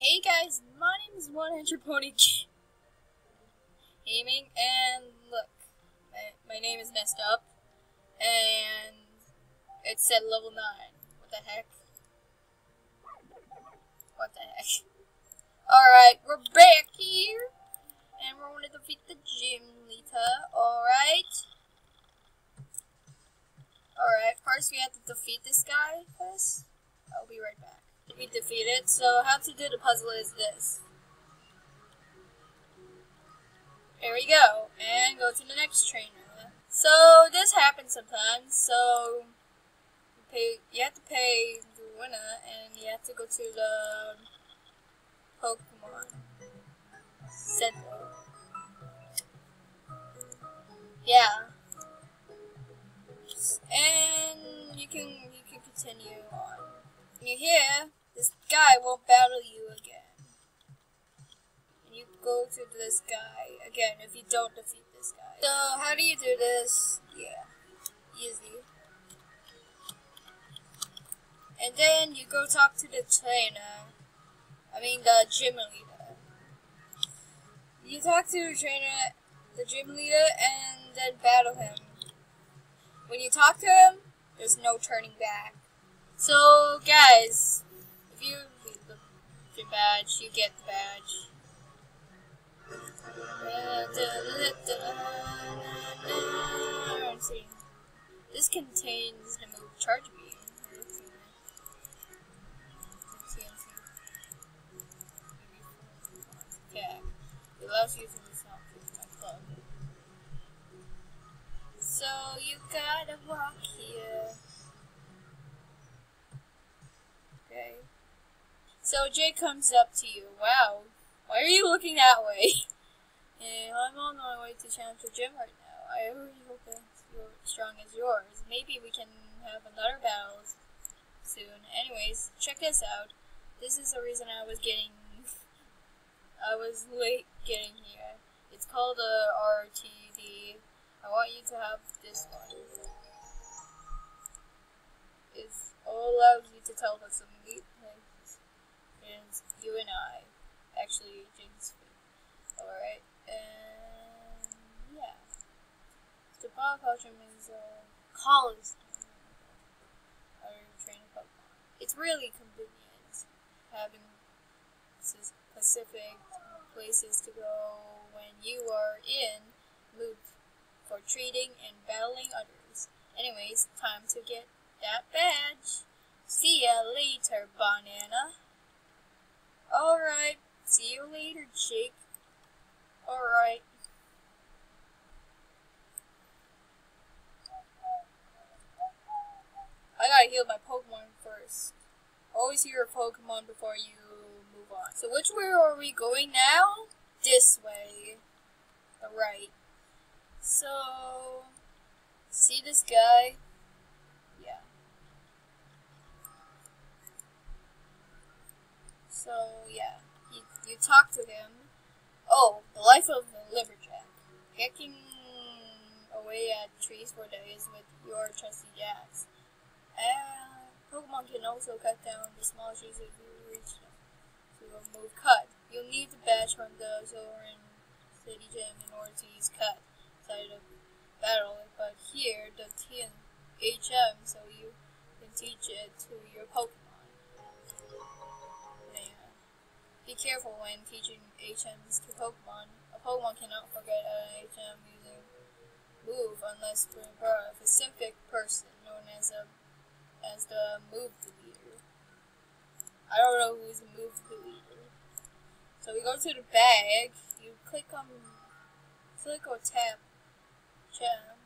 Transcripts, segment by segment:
Hey guys, my name is 100 Pony Gaming, and look, my name is messed up, and it said level 9. What the heck? What the heck? Alright, we're back here, and we're going to defeat the gym leader, alright? Alright, first we have to defeat this guy first. I'll be right back. We defeated, so how to do the puzzle is this. Here we go, and go to the next trainer. So this happens sometimes, so you have to pay the winner, and you have to go to the Pokemon Center. Yeah. And you can continue on. When you're here, this guy won't battle you again. And you go to this guy again if you don't defeat this guy. So how do you do this? Yeah, easy. And then you go talk to the trainer. I mean the gym leader. You talk to the trainer, the gym leader, and then battle him. When you talk to him, there's no turning back. So, guys, if you leave the gym badge, you get the badge. This contains the move Charge Beam. Yeah, it allows you to resolve my club. So you gotta walk here. Okay. So Jay comes up to you. Wow, why are you looking that way? I'm on my way to challenge the gym right now. I really hope that you're strong as yours. Maybe we can have another battle soon. Anyways, check this out. This is the reason I was late getting here. It's called a RTD. I want you to have this one. It all allows you to tell us some neat things. And you and I. Actually, James. Alright. And yeah. The ball culture means college. Training Pokemon. It's really convenient having specific places to go when you are in mood for treating and battling others. Anyways, time to get that badge. See ya later, Banana. Alright, see you later, Jake. Alright. I gotta heal my Pokemon first. Always heal your Pokemon before you move on. So which way are we going now? This way. The right. So, see this guy? Yeah. So, yeah. You talk to him. Oh, the life of the Lumberjack. Hacking away at trees for days with your trusty jacks. Pokemon can also cut down the small trees if you reach them to a move cut. You'll need the badge from the Zoran City Gym in order to use cut side of battle, but here the THM so you can teach it to your Pokemon. Yeah. Be careful when teaching HMs to Pokemon. A Pokemon cannot forget an HM using move unless for a specific person known as the move leader. I don't know who's the move leader. So we go to the bag. You click or tap Gem.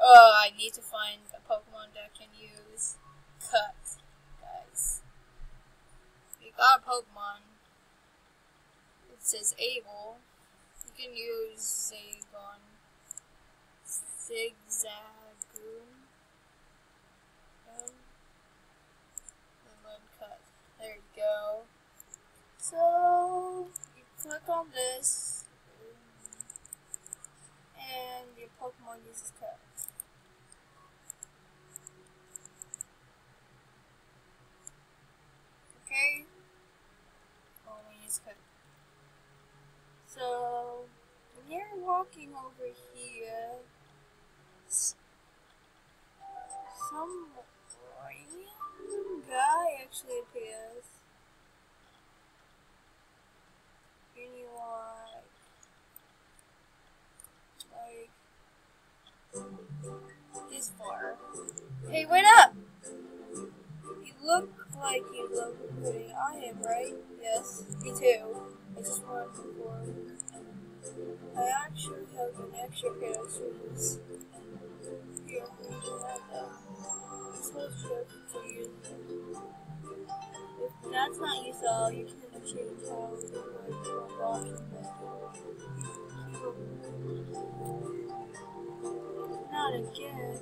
Oh, I need to find a Pokemon that can use cut, guys. We got a Pokemon. It says able. You can use Zigzagoon. And then cut. There you go. So you click on this, and your Pokemon uses cut. Okay. It's good. So, when you're walking over here, some random guy actually appears. And you like this far. Hey, wait up! You look like you love recruiting. I am, right? Yes, me too. I just wanted before. I actually have an extra pair of shoes. Here, you have them. This whole trip for you. If that's not useful, you can change how you're walking. Not again.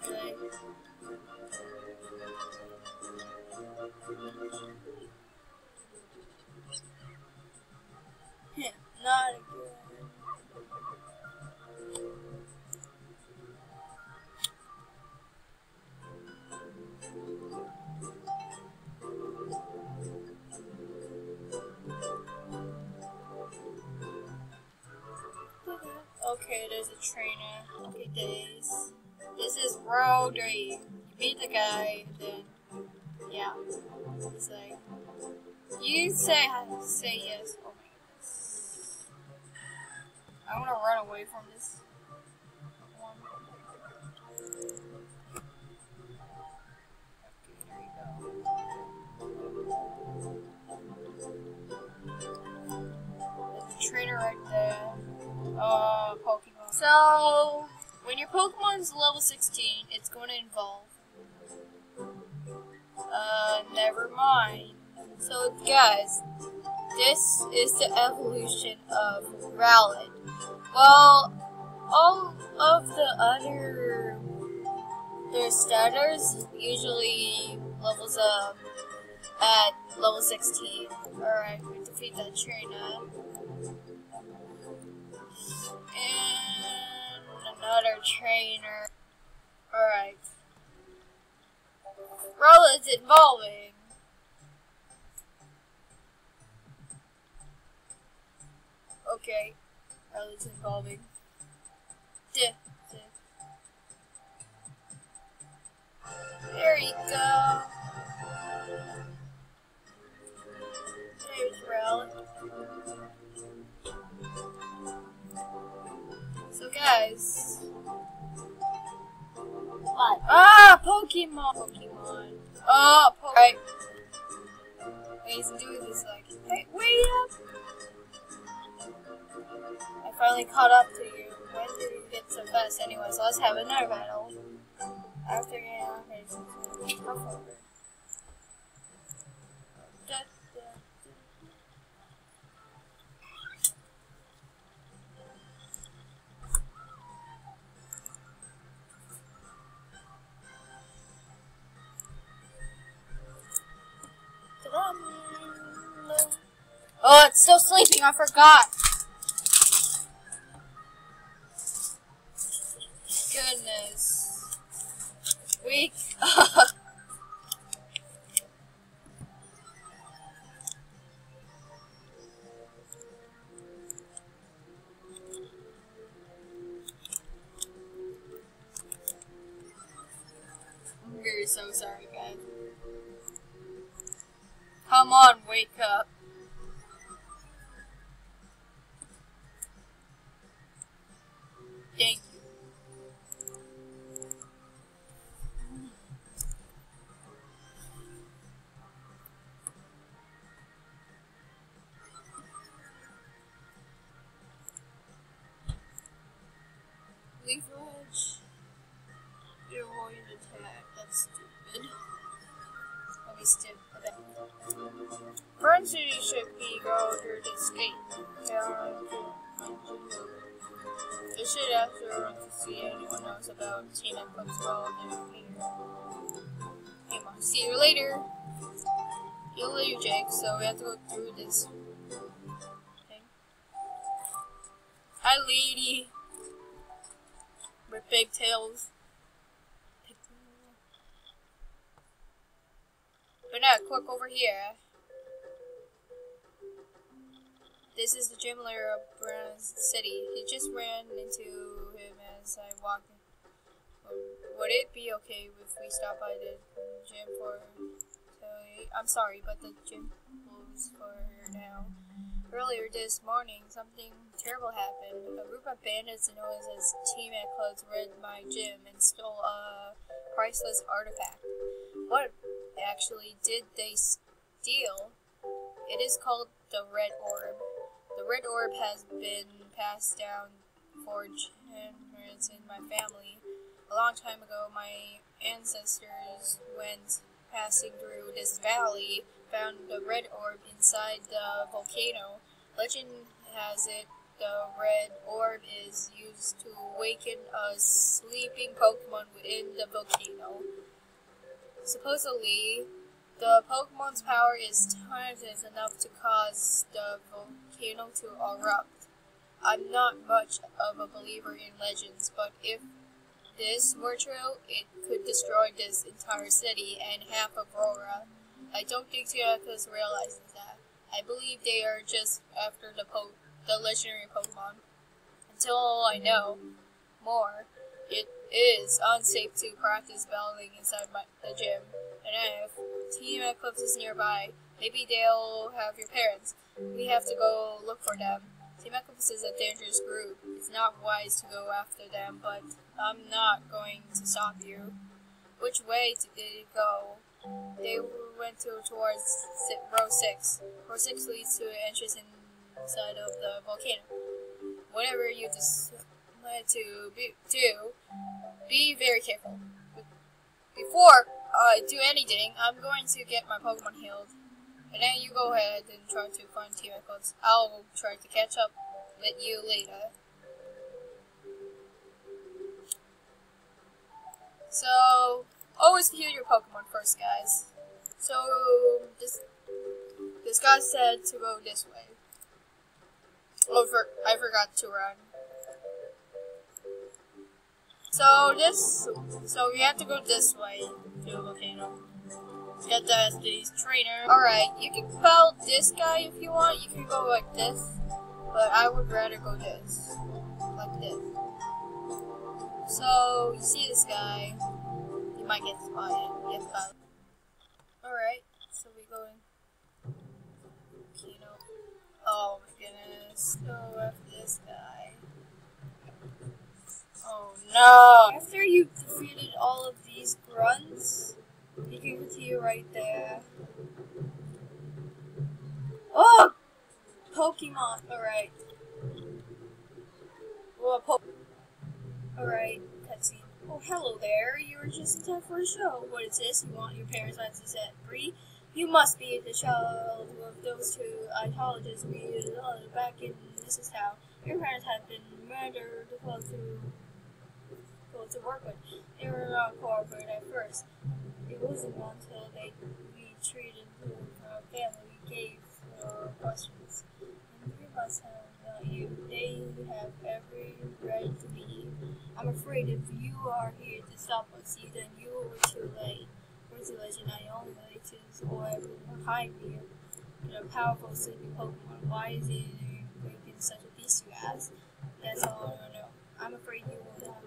Okay. Not again. Okay, there's a trainer. Okay, days. This is road 3. You beat the guy, then yeah. It's like you say yes. Oh my goodness. I wanna run away from this one. Okay, there you go. There's a trainer right there. Pokemon. So, when your Pokemon's level 16, it's going to evolve. Never mind. So, guys, this is the evolution of Rowlet. Well, all of the other their starters usually levels up at level 16. Alright, we defeat that trainer. And another trainer. Alright. Rowlet's evolving. Okay. Rowlet's evolving. There you go. There's Rowlet. So guys, what? Ah, Pokemon. Oh, right. He's doing this like, hey, wait up! I finally caught up to you. When did you get so fast anyway? So let's have another battle. After getting out here, it's tough over. Oh, it's still sleeping, I forgot. Goodness. Weak. I'm very so sorry, guys. Come on, wake up. Thank you. Leaf Edge. You avoid attack. That's stupid. Let me skip that. Front City should be go through this gate. They should after to see anyone knows about Team and Club's Ball and Peter. Come on, see you later. See you later, Jake. So we have to go through this. Okay. Hi, lady. With pigtails. But no, Yeah, quick over here. This is the gym leader of Brown's City. He just ran into him as I walked in. Would it be okay if we stop by the gym for... I'm sorry, but the gym closed for now. Earlier this morning, something terrible happened. A group of bandits known as Team at Clubs raided my gym and stole a priceless artifact. What actually did they steal? It is called the Red Orb. The Red Orb has been passed down for generations in my family. A long time ago, my ancestors, when passing through this valley, found the Red Orb inside the volcano. Legend has it the Red Orb is used to awaken a sleeping Pokemon within the volcano. Supposedly, the Pokemon's power is times enough to cause the volcano to erupt. I'm not much of a believer in legends, but if this were true, it could destroy this entire city and half of Aurora. I don't think Tiakus realizes that. I believe they are just after the legendary Pokemon. Until I know more, it is unsafe to practice battling inside the gym. And if Team Eclipse is nearby, maybe they'll have your parents. We have to go look for them. Team Eclipse is a dangerous group. It's not wise to go after them, but I'm not going to stop you. Which way did they go? They went towards row 6. Row 6 leads to an entrance inside of the volcano. Whatever you decide to do, be very careful. Before I do anything, I'm going to get my Pokemon healed. And then you go ahead and try to find Team Eclipse. I'll try to catch up with you later. So, always heal your Pokemon first, guys. So, this guy said to go this way. Oh, I forgot to run. So we have to go this way to the volcano. Get the SD's trainer. Alright, you can battle this guy if you want. You can go like this. But I would rather go this. Like this. So, you see this guy. You might get spotted. Alright, so we go in. Volcano. Oh my goodness. Go after this guy. Oh no! After you've defeated all of these grunts, you can continue right there. Oh! Pokemon! Alright. Well, alright, cutscene. Oh, hello there. You were just in time for a show. What is this? You want your parents' to set free? You must be the child of those two ideologists we loved back in Mrs. Town. Your parents have been murdered to work with. They were not cooperative at first. It wasn't until we treated our family we gave our questions. And we must have not you. They have every right to be. I'm afraid if you are here to stop us, then you were too late. We're too late, and not only late to or behind me. A powerful sleeping Pokemon. Why is it making such a beast, you ask? That's all I want to know. I'm afraid you will have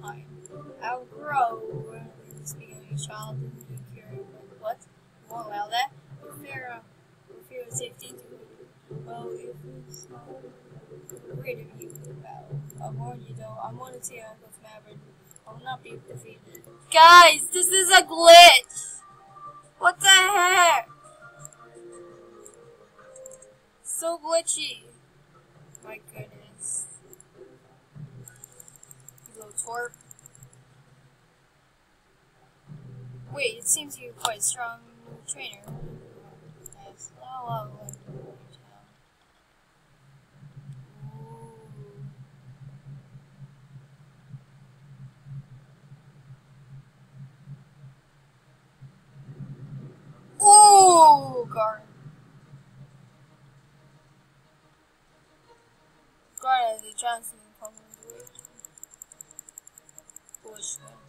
mine. I'll grow. Speaking of your child, you care what? You won't allow that? For fear of safety, well, if it's not great of you, I'll warn you though. I'm one of the Uncle's Maverick. I will not be defeated. Guys, this is a glitch! What the heck? So glitchy. My goodness. You little twerp. Wait, it seems you're quite a strong trainer. Nice. Oh, well, ooh, Garden. Garden, the Johnson Pokemon. Bullshit.